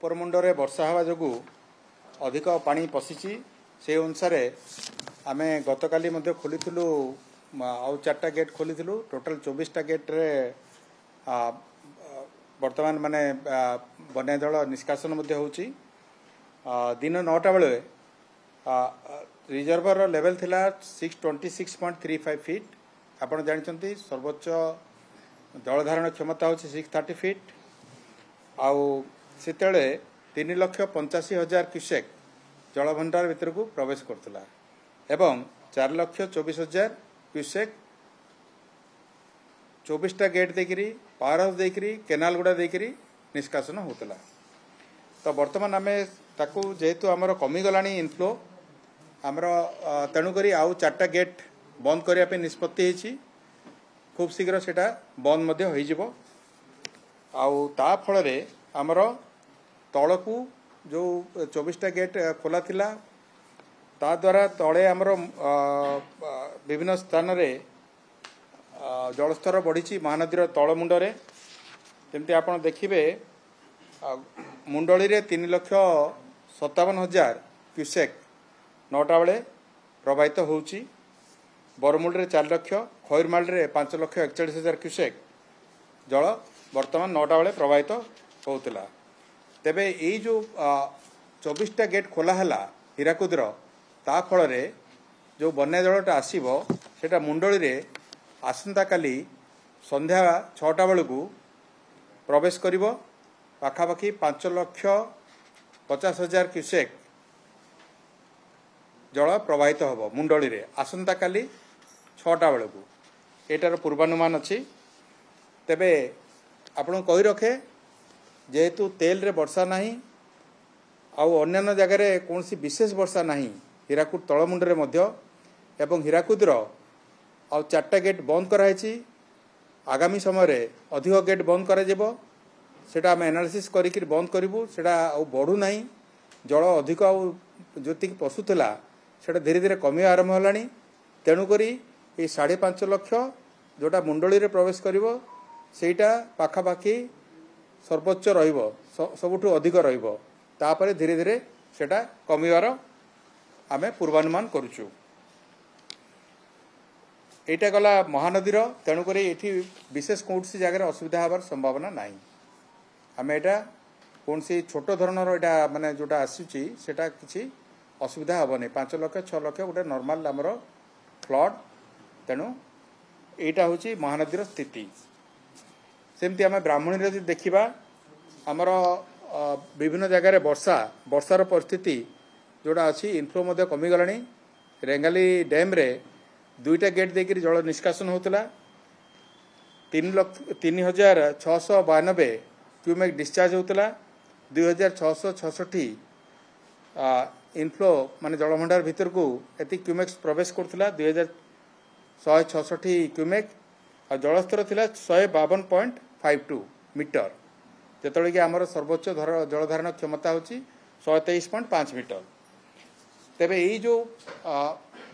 उपरमुंडे वर्षा हवा जो अधिक पानी पशिची से अनुसार आम गतकाली खोली आउ 4टा गेट खोली टोटाल 24टा गेट रे वर्तमान माने बन्या जल निष्कासन होउची। दिन 9टा बेले रिजर्वर लेवल थिला 626.35 फीट। आपण जानते सर्वोच्च जलधारण क्षमता होची 630 फीट। आउ सेतेले 3,85,000 क्यूसेक जलभंडार भीतर को प्रवेश करथला एवं 4,24,000 क्यूसेक 24टा गेट देकरी पावर हाउस देकरी केनाल गुड़ा देकरी निष्कासन होतला। तो वर्तमान आमे ताकू जेहेतु आमर कमीगलानी इनफ्लो आमर तेणुकरी आउ 4टा गेट बंद करिया पे निष्पत्ति होईची। खूब शीघ्र सेटा बंद मध्य होई जिवो। आउ ता फल रे आमर तलकू जो 24टा गेट खोला थिला ता द्वारा तले आमर विभिन्न स्थान रे जलस्तर बढ़ी महानदीर तलमुंडरे जमती आपण देखिबे मुंडली रे 3,57,000 क्यूसेक 9टा बेले प्रवाहित होउची। बरमुल रे 4 लाख खैरमाल रे 5,41,000 क्यूसेक जल वर्तमान 9टा बेले प्रवाहित होउतला। तेबे यही जो 24टा गेट खोला हला हीराकुदर ता फल रे जो बन्या जलटा आसीबो सेटा मुंडली रे आसंता काली संध्या 6टा बेलू प्रवेश करिवो। पाखापाखि 5,50,000 क्यूसेक जल प्रवाहित होबो मुंडली रे आसंता काली 6टा बेलू। एटार पूर्वानुमान अच्छी। तेबे आपण कहि रखे जेहेतु तेल रे वर्षा नहीं आउ अन्य जगह रे कौनसी विशेष वर्षा नहीं हीराकुद तलमुंडरे मध्य एवं हीराकुदर आउ 4टा गेट बंद कराई। आगामी समय रे अधिक गेट बंद करा जिवो सेटा आम एनालिसिस करिक बंद करूँ। सेटा आउ बढ़ू नहीं जल अधिक आउ जोति पशुला सेटा धीरे धीरे कमी आरंभ होलानी। तेणुकरी ये 5.5 लाख जोटा मुंडली रे प्रवेश करिवो सेटा पाखापाखि सर्वोच्च रहिबो सबुठु अधिक रहिबो। तापरे धीरे धीरे सेटा कमिवार आमे पूर्वानुमान करूछु। एटा गला महानदीर तेणुकरी एठी विशेष कौनसी जगह असुविधा हबार संभावना नहीं। आमे एटा कौनसी छोट धरणर एटा माने जोटा आसुची सेटा किछि असुविधा हबनी। 5 लाख 6 लाख गोटे नॉर्मल आमर फ्लड। तेणु एटा होची महानदीर स्थिति। सेमती आमे ब्राह्मणी रे देखिबा आमर विभिन्न जगह वर्षार परिस्थिति जोड़ा अच्छी इनफ्लो मध्य कमीगलानी। रेंगाली डैम रे 2टा गेट देकर जल निष्कासन होता 3,692 क्यूमेक डिस्चार्ज होता 2,666 इनफ्लो माने जलभंडार भीतर को एति क्यूमेक्स प्रवेश करथिला 2,166 क्यूमेक और जलस्तर थिला 152.52 मीटर जेतले कि आमर सर्वोच्च जलधारण क्षमता होची 123.5 मीटर। तेबे यही जो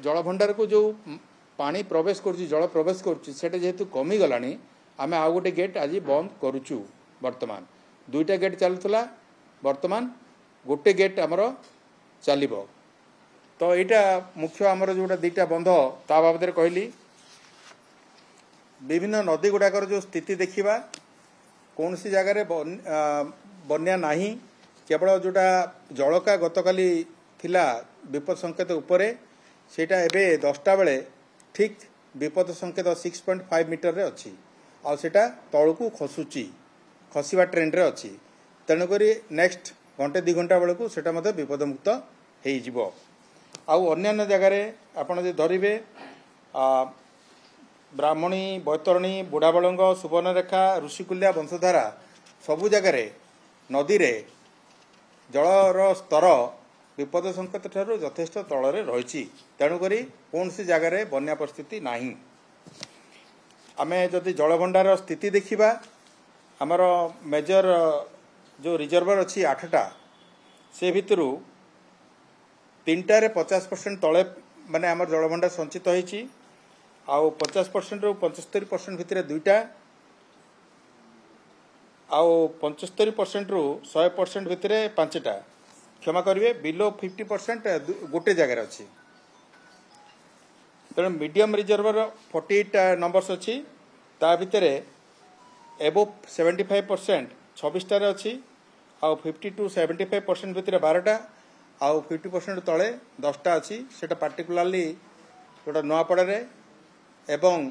जलभंडार को जो पानी प्रवेश करुच्ची जल प्रवेश करुच्ची सेटा जेहेतु कमी गलानी आमे आउ गोटे गेट आज बंद करुचु। वर्तमान 2टा गेट चलुला वर्तमान गोटे गेट आमर चलिबो। तो एटा मुख्य आमर जोटा 2टा बंध ता बाबद कहली। विभिन्न नदी गुड़ाकर जो स्थिति देखिबा कौन सी जगह रे बन्या नहीं केवल जोटा जलका गतकाली थिला विपद संकेत उपरे सेटा एबे 10टा बेले ठीक विपद संकेत 6.5 मीटर रे अच्छी आ सेटा तळकू खसुची खसिबा ट्रेंड रे अच्छी। तेणुकरी नेक्स्ट घंटे 2 घंटा बेलू सेटा मते विपद मुक्त हेई जिवो। आउ अन्य जगह रे आपण जे धरिबे ब्राह्मणी बैतरणी बुढ़ाबलंग सुवर्णरेखा ऋषिकुल्या वंशधारा सबु जगह नदी रे जलर स्तर विपद संकेत ठारू यथेष्ट तलरे रही। तेणुकरी कौन सी जगह बन्या परिस्थिति नहीं। आमे जदि जलभंडार स्थिति देखिबा आमर मेजर जो रिजर्वर अच्छी 8टा से भितरू 3टारे 50% तले माने आमर जलभंडार संचित होईची। आउ 50% रु 75% भितर 2टा आउ 75% रु 100% भितर 5टा क्षमा करेंगे बिलो 50% गोटे जगार अच्छी तेणु मीडियम रिजर्वर 48 नंबर्स अच्छी ता भितर एबो 75% 26टार अच्छी आउ 50 to 75% भितर 12टा आउ 50% तले 10टा अच्छी सेटा पार्टिकुलाली जोटा नुआपड़ा एवं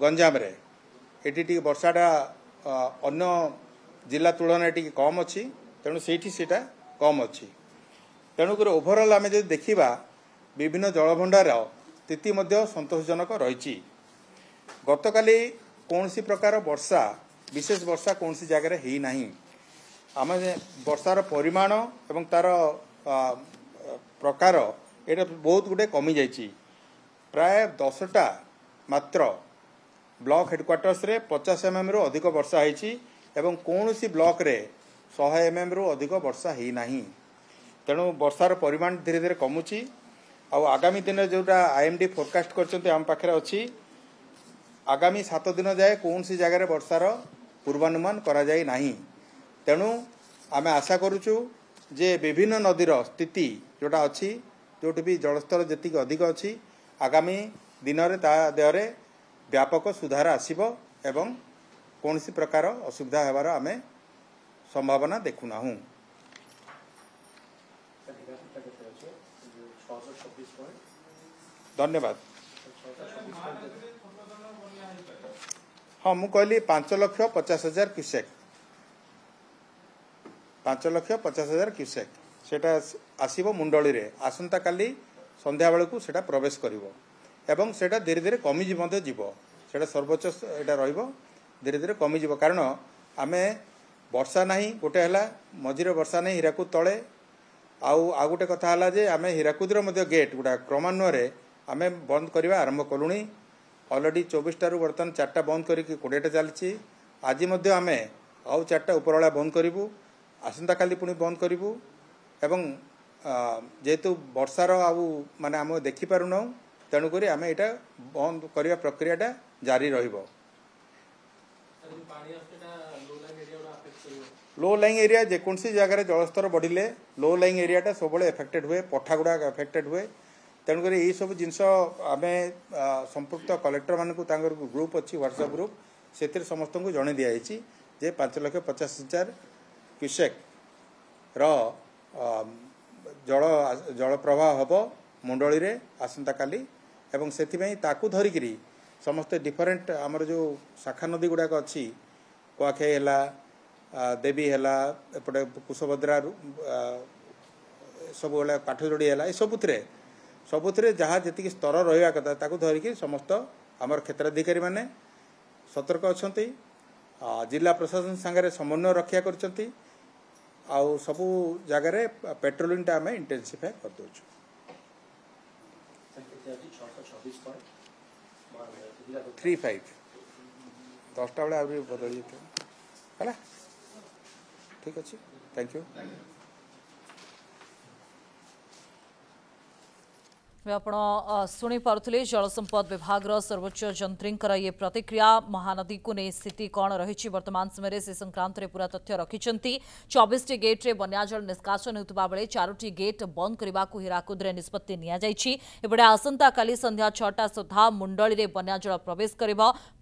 गंजाम रे एटी टी वर्षाटा अन्य जिला तुलन टी कम अच्छी तेणु सेटा कम अच्छी तेणुक ओभरऑल आम जो देखा विभिन्न जलभंडार स्थिति संतोषजनक रही गतकाली कौन सी प्रकार वर्षा विशेष वर्षा कौन सी जगह है ना आम वर्षार परिमाण एवं तार प्रकार ये बहुत गुटे कमी जाइए प्राय 10टा मात्र ब्लॉक हेडक्वार्टर्स रे 50 mm रु अधिक वर्षा होती एवं कौन सी ब्लॉक रे 100 mm रु अधिक वर्षा है ना तेणु वर्षार परिमाण धीरे धीरे कमुची आगामी दिन जोटा IMD फोरकास्ट करम पाखे अच्छी आगामी 7 दिन जाए कौन सी जगह वर्षार पूर्वानुमान करा जाए नहीं तेणु आम आशा करुचु जे विभिन्न नदीर स्थिति जोटा अच्छी जोटी भी जलस्तर जी अधिक अच्छी आगामी दिन में ता देहरे व्यापक सुधार आसीबो एवं कौन सी प्रकार असुविधा हेबार आमे संभावना देखुना हूँ। धन्यवाद। हाँ मु कहली 5,50,000 क्यूसेक 5,50,000 क्यूसेक सेटा आसीबो मुंडली रे आसंता काली संध्या बेलू सेटा प्रवेश करिवो एवं सेटा धीरे धीरे कमिजी मध्य जीव सेटा सर्वोच्च एटा रहिबो धीरे धीरे कमिजी कारण आमे वर्षा नहीं गोटे है मझीरे वर्षा नहीं हीराकुद तले आउ गोटे कथा है जे आमे हीराकुदर मध्य गेट गुड़ा क्रमान्वये आमे बंद करवा आरंभ कलुणी अलरेडी 24टारू बर्तमान 4टा बंद करके 20टा चलती आज आमे आउ 4टा उपरला बंद करूँ आसंता काली पुणी बंद करूँ एवं जेहेतु वर्षार आउ माने आम देखिपारुना तेणुक आम यहाँ बंद करने प्रक्रियाटा जारी रहिबो। लो लाइंग एरिया जेकोसी जगह जलस्तर बढ़िले लो लाइंग एरियाटा सब एफेक्टेड हुए पठा गुड़ा एफेक्टेड हुए तेणुक यही सब जिनस आम संपुक्त कलेक्टर मानक ग्रुप अच्छी व्हाट्सएप ग्रुप से समस्त को जन दिखाई जे 5,50,000 क्यूसेक जल प्रवाह हम मुंडली रे आसंता काली एवं से धरिकी समस्ते डिफरेंट आमर जो शाखा नदी गुड़ाक अच्छी कुआखाई है देवी है एपटे कुशभद्रा सब काठजोड़ी है सबुथ जहाँ जी स्तर रहा कथा ताकू धरिकी समस्त आमर क्षेत्राधिकारी माने सतर्क अच्छा जिला प्रशासन सांगे समन्वय रक्षा कर सबू जगार पेट्रोलिंग आम इंटेंसिफाई कर दो 35 10टा बेले आहुरी बदल है ठीक अच्छे थैंक यू। आपण शुणी पारे जल संपद विभाग सर्वोच्च जंत्री ये प्रतिक्रिया महानदी को नहीं स्थिति कौन रही वर्तमान समय से संक्रांत में पूरा तथ्य रखिंट 24 गेट रे बन्या जल निष्कासन होता बेले 4टी गेट बंद करने को हीराकुद रे निष्पत्ति निपटे आसंता काली संध्या 6टा सुधा मुंडली रे बन्या जल प्रवेश कर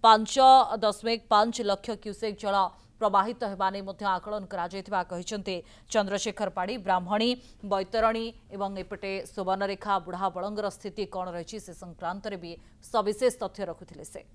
5.5 लाख क्यूसेक जल प्रवाहित होने आकलन कर चंद्रशेखर पाड़ी ब्राह्मणी बैतरणी एवं एपटे सुवर्णरेखा बुढ़ा बलंगर स्थिति कौन रही से संक्रांत भी सविशेष तथ्य रखुते से।